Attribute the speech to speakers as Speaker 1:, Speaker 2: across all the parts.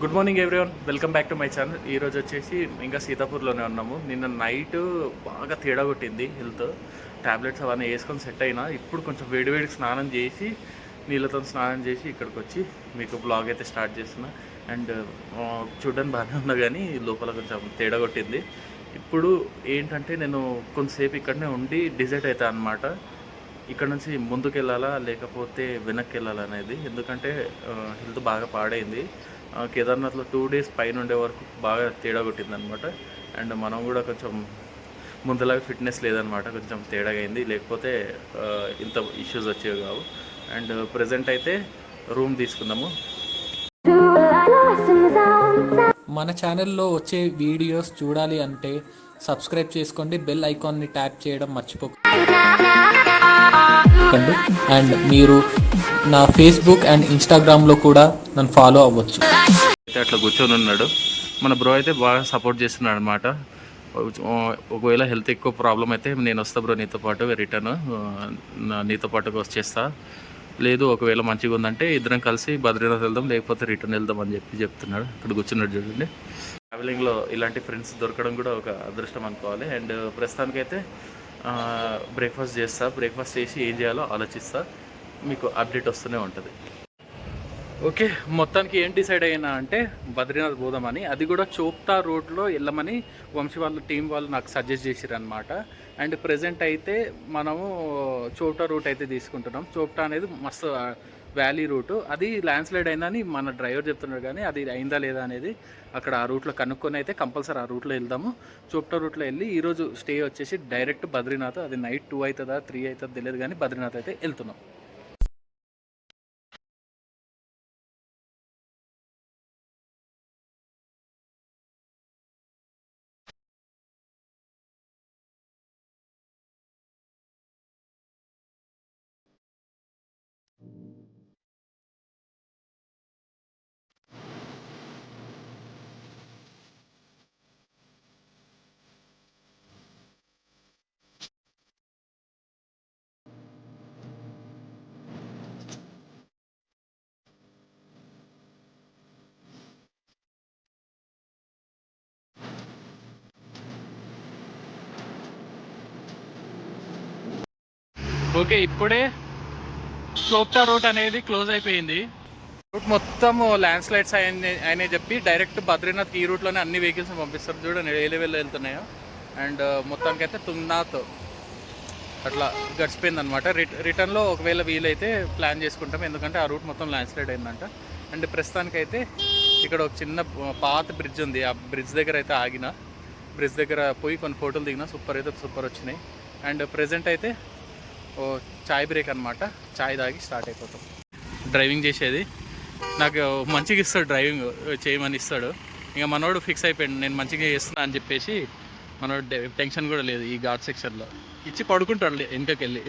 Speaker 1: Good morning everyone, welcome back to my channel. ఈరోజు వచ్చేసి ఇంకా సీతాపూర్లోనే ఉన్నాము. నిన్న నైట్ బాగా తేడా కొట్టింది హెల్త్. ట్యాబ్లెట్స్ అవన్నీ వేసుకొని సెట్ అయినా ఇప్పుడు కొంచెం వేడివేడికి స్నానం చేసి నీళ్ళతో స్నానం చేసి ఇక్కడికి వచ్చి మీకు బ్లాగ్ అయితే స్టార్ట్ చేస్తున్నా. అండ్ చూడడానికి బాగానే ఉన్నా కానీ లోపల కొంచెం తేడా కొట్టింది. ఇప్పుడు ఏంటంటే నేను కొంతసేపు ఇక్కడనే ఉండి డిసైడ్ అవుతాను అనమాట, ఇక్కడ నుంచి ముందుకు వెళ్ళాలా లేకపోతే వెనక్కి వెళ్ళాలా అనేది. ఎందుకంటే హెల్త్ బాగా పాడైంది. కేదార్నాథ్లో 2 డేస్ పైన ఉండే వరకు బాగా తేడా కొట్టిందనమాట. అండ్ మనం కూడా కొంచెం ముందులాగా ఫిట్నెస్ లేదనమాట, కొంచెం తేడాగా అయింది. లేకపోతే ఇంత ఇష్యూస్ వచ్చేవి కావు. అండ్ ప్రజెంట్ అయితే రూమ్ తీసుకుందాము.
Speaker 2: మన ఛానల్లో వచ్చే వీడియోస్ చూడాలి అంటే సబ్స్క్రైబ్ చేసుకోండి, బెల్ ఐకాన్ని ట్యాప్ చేయడం మర్చిపోకండి. అండ్ మీరు నా ఫేస్బుక్ అండ్ ఇన్స్టాగ్రామ్లో కూడా నన్ను ఫాలో అవ్వచ్చు.
Speaker 1: అయితే అట్లా కూర్చొని ఉన్నాడు మన బ్రో, అయితే బాగా సపోర్ట్ చేస్తున్నాడు అనమాట. ఒకవేళ హెల్త్ ఎక్కువ ప్రాబ్లం అయితే నేను వస్తా బ్రో నీతో పాటు, రిటర్న్ నీతో పాటుగా వచ్చేస్తా. లేదు ఒకవేళ మంచిగా ఉందంటే ఇద్దరం కలిసి బద్రీనాథ్ వెళ్దాం, లేకపోతే రిటర్న్ వెళ్దాం అని చెప్తున్నాడు. ఇక్కడ కూర్చున్నాడు చూడండి. ట్రావెలింగ్లో ఇలాంటి ఫ్రెండ్స్ దొరకడం కూడా ఒక అదృష్టం అనుకోవాలి. అండ్ ప్రస్తుతానికైతే బ్రేక్ఫాస్ట్ చేస్తా. బ్రేక్ఫాస్ట్ చేసి ఏం చేయాలో ఆలోచిస్తా, మీకు అప్డేట్ వస్తూనే ఉంటుంది. ఓకే, మొత్తానికి ఏం డిసైడ్ అయినా అంటే బద్రీనాథ్ పోదామని. అది కూడా చోప్తా రోడ్లో వెళ్ళమని వంశీ వాళ్ళ టీం వాళ్ళు నాకు సజెస్ట్ చేశారు అనమాట. అండ్ ప్రజెంట్ అయితే మనము చోప్తా రూట్ అయితే తీసుకుంటున్నాం. చోప్తా అనేది మస్తు వ్యాలీ రూటు. అది ల్యాండ్ స్లైడ్ అయిందని మన డ్రైవర్ చెప్తున్నాడు, కానీ అది అయిందా లేదా అనేది అక్కడ ఆ రూట్లో కనుక్కొని అయితే కంపల్సరీ ఆ రూట్లో వెళ్దాము. చోప్తా రూట్లో వెళ్ళి ఈరోజు స్టే వచ్చేసి డైరెక్ట్ బద్రీనాథ్. అది నైట్ 2 అవుతుందా 3 అవుతుందో తెలియదు, కానీ బద్రీనాథ్ అయితే వెళ్తున్నాం. ఓకే, ఇప్పుడే చోప్తా రూట్ అనేది క్లోజ్ అయిపోయింది. రూట్ మొత్తం ల్యాండ్ స్లైడ్స్ అయినాయి చెప్పి డైరెక్ట్ బద్రీనాథ్ ఈ రూట్లోనే అన్ని వెహికల్స్ పంపిస్తారు. చూడండి ఏ లెవెల్లో వెళ్తున్నాయో. అండ్ మొత్తానికైతే తుంగ్నాథ్ అట్లా గడిచిపోయింది అనమాట. రిటర్న్లో ఒకవేళ వీలైతే ప్లాన్ చేసుకుంటాం, ఎందుకంటే ఆ రూట్ మొత్తం ల్యాండ్ స్లైడ్ అయిందంట. అండ్ ప్రస్తుతానికైతే ఇక్కడ ఒక చిన్న పాత బ్రిడ్జ్ ఉంది, ఆ బ్రిడ్జ్ దగ్గర అయితే ఆగిన. బ్రిడ్జ్ దగ్గర పోయి కొన్ని ఫోటోలు దిగిన, సూపర్ అయితే సూపర్ వచ్చినాయి. అండ్ ప్రజెంట్ అయితే ఓ చాయ్ బ్రేక్ అనమాట, చాయ్ తాగి స్టార్ట్ అయిపోతాం. డ్రైవింగ్ చేసేది నాకు మంచిగా ఇస్తాడు, డ్రైవింగ్ చేయమని ఇస్తాడు. ఇంకా మనోడు ఫిక్స్ అయిపోయాడు నేను మంచిగా చేస్తున్నా అని చెప్పేసి. మనోడు టెన్షన్ కూడా లేదు ఈ ఘాట్ సెక్షన్లో. ఇచ్చి పడుకుంటాడు వెనకకెళ్ళి.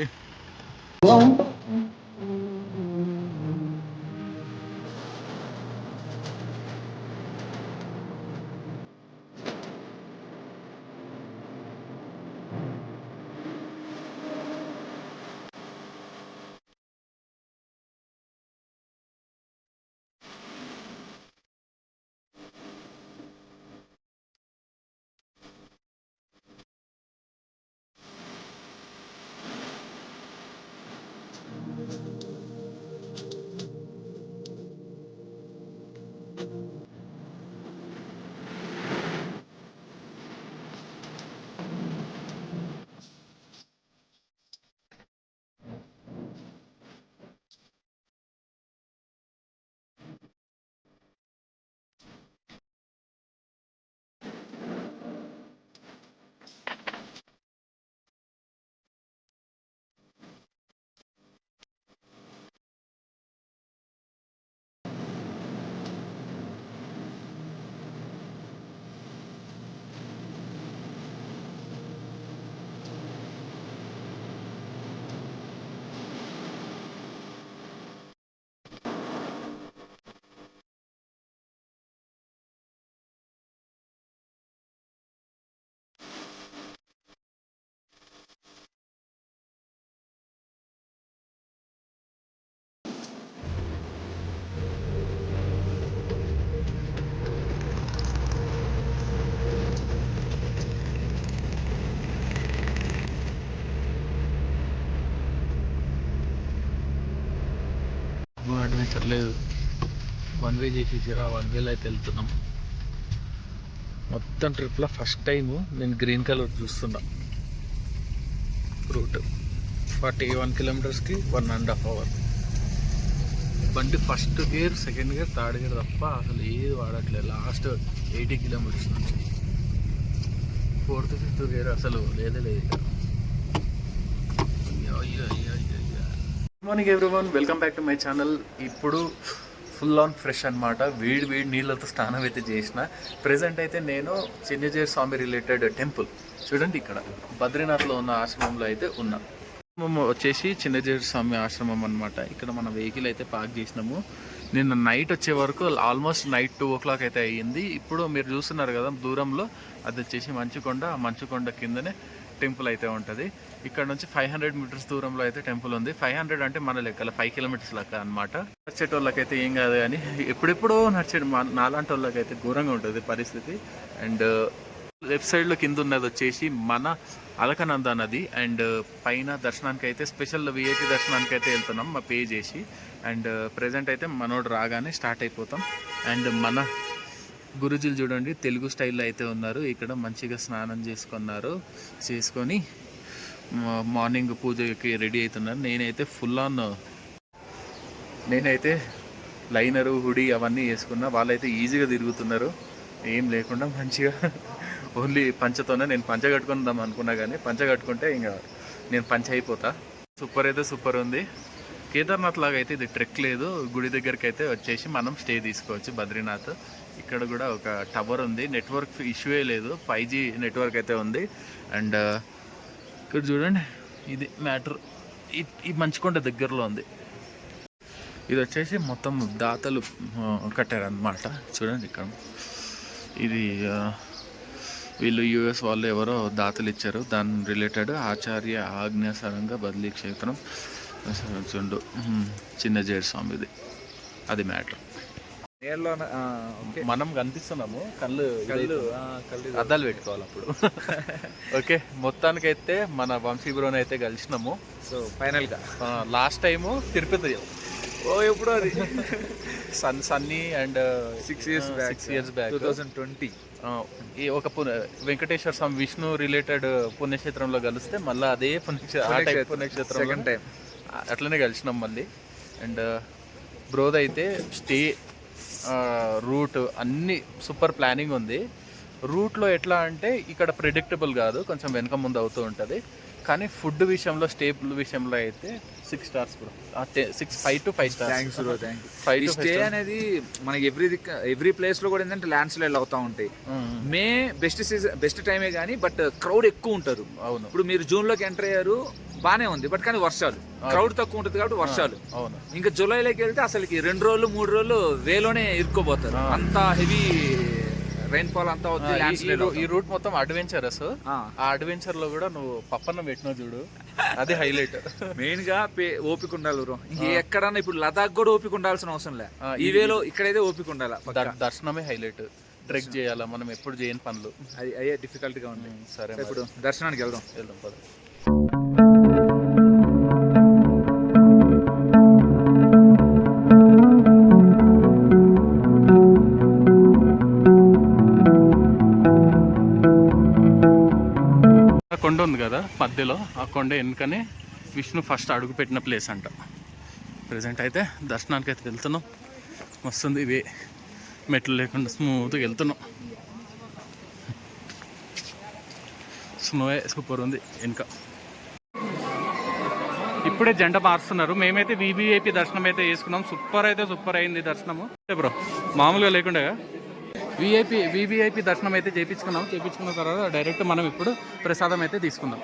Speaker 1: అడ్వెంచర్ లేదు, 1 వే చేసేసారు. ఆ 1 వేలో అయితే వెళ్తున్నాం. మొత్తం ట్రిప్లో ఫస్ట్ టైము నేను గ్రీన్ కలర్ చూస్తున్నా. రూట్ 41 కిలోమీటర్స్కి 1.5 hours. బండి first gear, second gear, third gear తప్ప అసలు ఏది వాడట్లేదు. లాస్ట్ 80 కిలోమీటర్స్ నుంచి 4th, 5th గేర్ అసలు లేదే లేదు ఇక్కడ. Good morning everyone, welcome back to my channel. ఇప్పుడు ఫుల్ ఆన్ ఫ్రెష్ అనమాట. వేడి నీళ్ళతో స్నానం అయితే చేసిన. ప్రజెంట్ అయితే నేను చిన్నజీర స్వామి రిలేటెడ్ టెంపుల్ చూడండి, ఇక్కడ బద్రీనాథ్లో ఉన్న ఆశ్రమంలో అయితే ఉన్నా. వచ్చేసి చిన్నజీర స్వామి ఆశ్రమం అనమాట. ఇక్కడ మన వెహికల్ అయితే పార్క్ చేసినాము. నిన్న నైట్ వచ్చే వరకు ఆల్మోస్ట్ నైట్ 2 o'clock అయితే అయ్యింది. ఇప్పుడు మీరు చూస్తున్నారు కదా దూరంలో, అది వచ్చేసి మంచుకొండ. ఆ మంచుకొండ కిందనే టెంపుల్ అయితే ఉంటుంది. ఇక్కడ నుంచి 500 మీటర్స్ దూరంలో అయితే టెంపుల్ ఉంది. 500 అంటే మన లెక్కల 5 kilometers లెక్క అనమాట. నడిచేటోళ్ళకైతే ఏం కాదు, కానీ ఎప్పుడెప్పుడో నడిచేది నాలాంటి వాళ్ళకైతే ఘోరంగా ఉంటుంది పరిస్థితి. అండ్ లెఫ్ట్ సైడ్లో కింద ఉన్నది వచ్చేసి మన అలకనంద నది. అండ్ పైన దర్శనానికి అయితే స్పెషల్ VIP దర్శనానికి అయితే వెళ్తున్నాం మా పే చేసి. అండ్ ప్రజెంట్ అయితే మనోడు రాగానే స్టార్ట్ అయిపోతాం. అండ్ మన గురుజీలు చూడండి తెలుగు స్టైల్లో అయితే ఉన్నారు. ఇక్కడ మంచిగా స్నానం చేసుకొని మార్నింగ్ పూజకి రెడీ అవుతున్నారు. నేనైతే లైనరు, హుడీ అవన్నీ వేసుకున్నా. వాళ్ళైతే ఈజీగా తిరుగుతున్నారు, ఏం లేకుండా మంచిగా. ఓన్లీ పంచతోనే, నేను పంచ కట్టుకుందాం అనుకున్నా, కానీ పంచ కట్టుకుంటే ఇంకా నేను పంచ అయిపోతా. సూపర్ అయితే సూపర్ ఉంది. కేదార్నాథ్ లాగా అయితే ఇది ట్రెక్ లేదు. గుడి దగ్గరికి అయితే వచ్చేసి మనం స్టే తీసుకోవచ్చు. బద్రీనాథ్ ఇక్కడ కూడా ఒక టవర్ ఉంది, నెట్వర్క్ ఇష్యూయే లేదు, 5G నెట్వర్క్ అయితే ఉంది. అండ్ ఇక్కడ చూడండి, ఇది మ్యాటర్. ఈ మంచుకొండ దగ్గరలో ఉంది. ఇది వచ్చేసి మొత్తం దాతలు కట్టారనమాట. చూడండి ఇక్కడ ఇది వీళ్ళు US వాళ్ళు ఎవరో దాతలు ఇచ్చారు, దాని రిలేటెడ్ ఆచార్య ఆజ్ఞాసరంగ బదిలీ క్షేత్రం చూడు చిన్నజీర స్వామిది. అది మ్యాటర్. మనం కనిపిస్తున్నాము, కళ్ళు అద్దాలు పెట్టుకోవాలి అప్పుడు. ఓకే, మొత్తానికైతే మన వంశీ బ్రోని అయితే కలిసినాము.
Speaker 3: సో ఫైనల్గా
Speaker 1: లాస్ట్ టైము తిరుపతి
Speaker 3: ఎప్పుడు అది
Speaker 1: సన్నీ అండ్
Speaker 3: 6 years బ్యాక్ 2020
Speaker 1: ఈ ఒక వెంకటేశ్వర స్వామి విష్ణు రిలేటెడ్ పుణ్యక్షేత్రంలో కలిస్తే మళ్ళీ అదే పుణ్యక్షేత్రం అట్లనే కలిసినాం మళ్ళీ. అండ్ బ్రోద్ అయితే స్టే రూట్ అన్నీ సూపర్ ప్లానింగ్ ఉంది. రూట్లో ఎట్లా అంటే ఇక్కడ ప్రిడిక్టబుల్ కాదు, కొంచెం వెనక ముందు అవుతూ ఉంటుంది. కానీ ఫుడ్ విషయంలో, స్టేబుల్ విషయంలో అయితే 6 stars bro. 5 to 5 stars.
Speaker 3: Thanks bro, thank you. Stay అనేది మనకి ఎవ్రీ ప్లేస్ లో కూడా ఏంటంటే ల్యాండ్ స్లైడ్ అవుతా ఉంటాయి. మే బెస్ట్ టైమే కానీ బట్ క్రౌడ్ ఎక్కువ ఉంటారు.
Speaker 1: అవును,
Speaker 3: ఇప్పుడు మీరు జూన్ లోకి ఎంటర్ అయ్యారు, బానే ఉంది, బట్ కానీ వర్షాలు, క్రౌడ్ తక్కువ ఉంటుంది కాబట్టి వర్షాలు.
Speaker 1: అవును,
Speaker 3: ఇంకా జూలైలోకి వెళ్తే అసలుకి 2 రోజులు 3 రోజులు వేలోనే ఇరుక్కోబోతారు. అంత హెవీ రైన్ఫాల్ అంతా
Speaker 1: ఈ రూట్ మొత్తం అడ్వెంచరస్. ఆ అడ్వెంచర్ లో కూడా నువ్వు పప్పన్న పెట్టినావు చూడు, అది హైలైట్.
Speaker 3: మెయిన్ గా ఓపిక ఉండాలి బ్రో. ఎక్కడన్నా ఇప్పుడు లదాఖ్ కూడా ఓపిక ఉండాల్సిన అవసరం లే, ఈ వేలో ఇక్కడైతే ఓపిక ఉండాలి.
Speaker 1: దర్శనమే హైలైట్. ట్రెక్ చేయాలా మనం, ఎప్పుడు చేయని పనులు
Speaker 3: అయ్యే డిఫికల్ట్ గా ఉంది.
Speaker 1: సరే,
Speaker 3: ఇప్పుడు దర్శనానికి వెళ్దాం
Speaker 1: పద. కొండ ఉంది కదా మధ్యలో, ఆ కొండ వెనుకనే విష్ణు ఫస్ట్ అడుగు పెట్టిన ప్లేస్ అంట. ప్రజెంట్ అయితే దర్శనానికి అయితే వెళ్తున్నాం. వస్తుంది ఇవే మెట్లు లేకుండా స్మూత్గా వెళ్తున్నాం. స్నోయే సూపర్ ఉంది వెనుక. ఇప్పుడే జెండా మారుస్తున్నారు. మేమైతే VVIP దర్శనం అయితే చేసుకున్నాం. సూపర్ అయితే సూపర్ అయింది దర్శనము బ్రో, మామూలుగా లేకుండా. VVIP దర్శనం అయితే చేయించుకున్న తర్వాత డైరెక్ట్ మనం ఇప్పుడు ప్రసాదం అయితే తీసుకుందాం.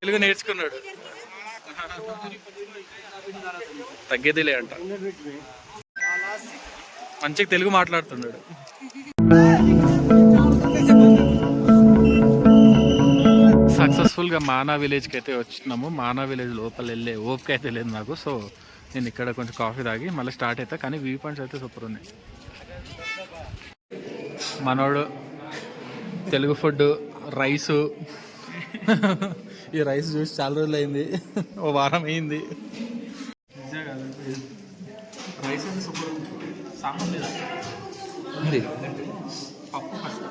Speaker 1: తెలుగు నేర్చుకున్నాడు, తగ్గేదిలే అంట. మంచిగా తెలుగు మాట్లాడుతున్నాడు. సక్సెస్ఫుల్గా మానా విలేజ్కి అయితే వచ్చినాము. మానా విలేజ్ లోపల వెళ్ళే ఓపిక అయితే లేదు నాకు. సో నేను ఇక్కడ కొంచెం కాఫీ తాగి మళ్ళీ స్టార్ట్ అవుతా. కానీ వ్యూ పాయింట్స్ అయితే సూపర్ ఉన్నాయి.
Speaker 2: మనోడు తెలుగు ఫుడ్ రైసు. ఈ రైస్ చూసి చాలా రోజులు అయింది, ఓ వారం అయింది. రైస్ అయితే సూపర్, సాంబార్ లేదా
Speaker 3: ఉంది.
Speaker 2: పప్పు ఫస్ట్.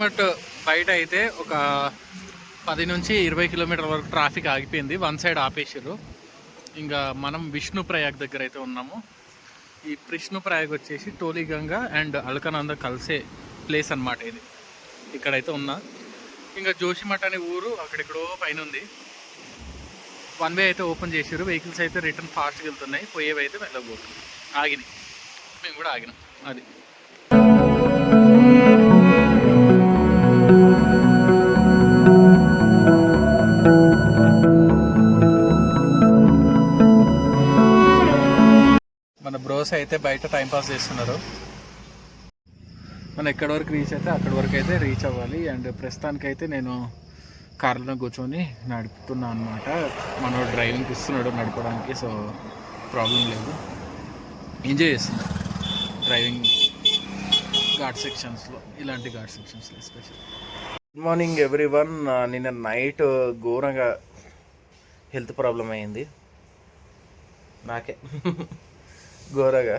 Speaker 2: బట్ బయట అయితే ఒక 10 నుంచి 20 కిలోమీటర్ల వరకు ట్రాఫిక్ ఆగిపోయింది, వన్ సైడ్ ఆపేసారు. ఇంకా మనం విష్ణుప్రయాగ్ దగ్గర అయితే ఉన్నాము. ఈ విష్ణుప్రయాగ్ వచ్చేసి టోలీగంగా అండ్ అల్కనంద కలిసే ప్లేస్ అన్నమాట ఇది. ఇక్కడైతే ఉన్నా. ఇంకా జోషిమఠ్ అనే ఊరు అక్కడెక్కడో పైన ఉంది. వన్ వే అయితే ఓపెన్ చేసారు, వెహికల్స్ అయితే రిటర్న్ ఫాస్ట్గా వెళ్తున్నాయి, పోయేవి అయితే వెళ్ళబోతున్నాయి. ఆగినాయి, మేము కూడా ఆగినాం. అది మన బ్రోస్ అయితే బయట టైంపాస్ చేస్తున్నారు. మనం ఎక్కడి వరకు రీచ్ అయితే అక్కడి వరకు అయితే రీచ్ అవ్వాలి. అండ్ ప్రస్తుతానికైతే నేను కార్లో కూర్చొని నడుపుతున్నా అనమాట. మనోడు డ్రైవింగ్ ఇస్తున్నాడు నడపడానికి, సో ప్రాబ్లం లేదు, ఎంజాయ్ చేస్తున్నా డ్రైవింగ్ ఘాట్ సెక్షన్స్లో, ఇలాంటి ఘాట్ సెక్షన్స్లో ఎస్పెషల్. Good morning everyone. నిన్న నైట్ ఘోరంగా హెల్త్ ప్రాబ్లం అయింది నాకే ఘోరగా.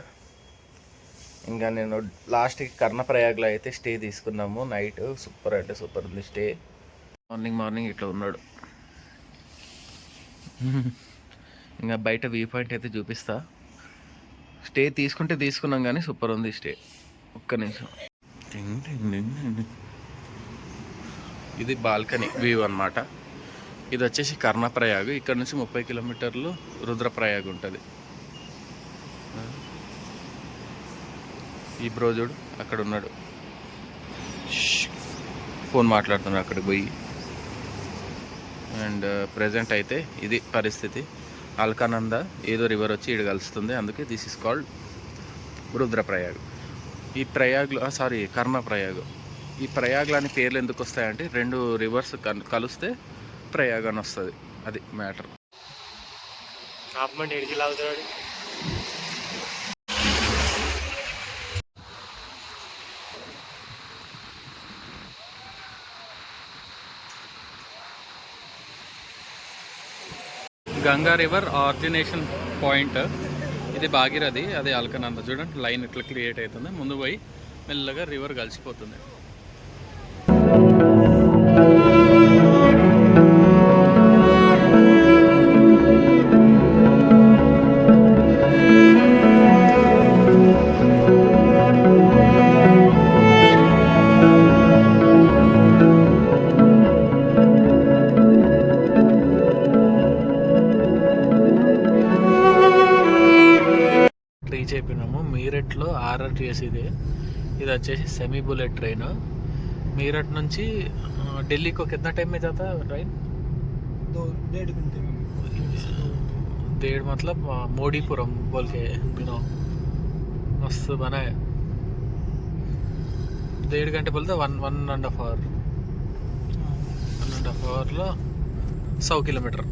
Speaker 2: ఇంకా నేను లాస్ట్కి కర్ణప్రయాగ్లో అయితే స్టే తీసుకున్నాము నైట్. సూపర్ అంటే సూపర్ ఉంది స్టే. మార్నింగ్ ఇట్లా ఉన్నాడు. ఇంకా బయట వ్యూ పాయింట్ అయితే చూపిస్తా. స్టే తీసుకున్నాం కానీ సూపర్ ఉంది స్టే. ఒక్క నిమిషం. ఇది బాల్కనీ వ్యూ అన్నమాట. ఇది వచ్చేసి కర్ణప్రయాగ్. ఇక్కడ నుంచి 30 కిలోమీటర్లు రుద్రప్రయాగ్ ఉంటుంది. ఈ బ్రోజుడు అక్కడ ఉన్నాడు, ఫోన్ మాట్లాడుతున్నాడు అక్కడికి పోయి. అండ్ ప్రజెంట్ అయితే ఇది పరిస్థితి. అల్కానంద ఏదో రివర్ వచ్చి ఇక్కడ కలుస్తుంది, అందుకే దిస్ ఇస్ కాల్డ్ రుద్రప్రయాగ్. ఈ ప్రయాగ్లో కర్ణప్రయాగ్. ఈ ప్రయాగ్లో అని పేర్లు ఎందుకు వస్తాయంటే 2 రివర్స్ కలిస్తే ప్రయాగ్ అని వస్తుంది. అది matter. Ganga river origination point ఇది భాగీరథి, అది అల్కనంద. చూడండి లైన్ ఇట్లా క్రియేట్ అవుతుంది, ముందు పోయి మెల్లగా రివర్ కలిసిపోతుంది. అయిపోయినాము. మీరట్లో RRTS ఇది వచ్చేసి సెమీ బుల్లెట్ ట్రైన్. మీరట్ నుంచి ఢిల్లీకి कितना टाइम में जाता है ट्रेन?
Speaker 4: 2-1.5 घंटे में.
Speaker 2: 1.5 मतलब मोडीपुरम बोल के बिनो मस्त बना है. 1.5 घंटे बोलते 1.5 आवर. 1.5 आवर లో 100 किलोमीटर.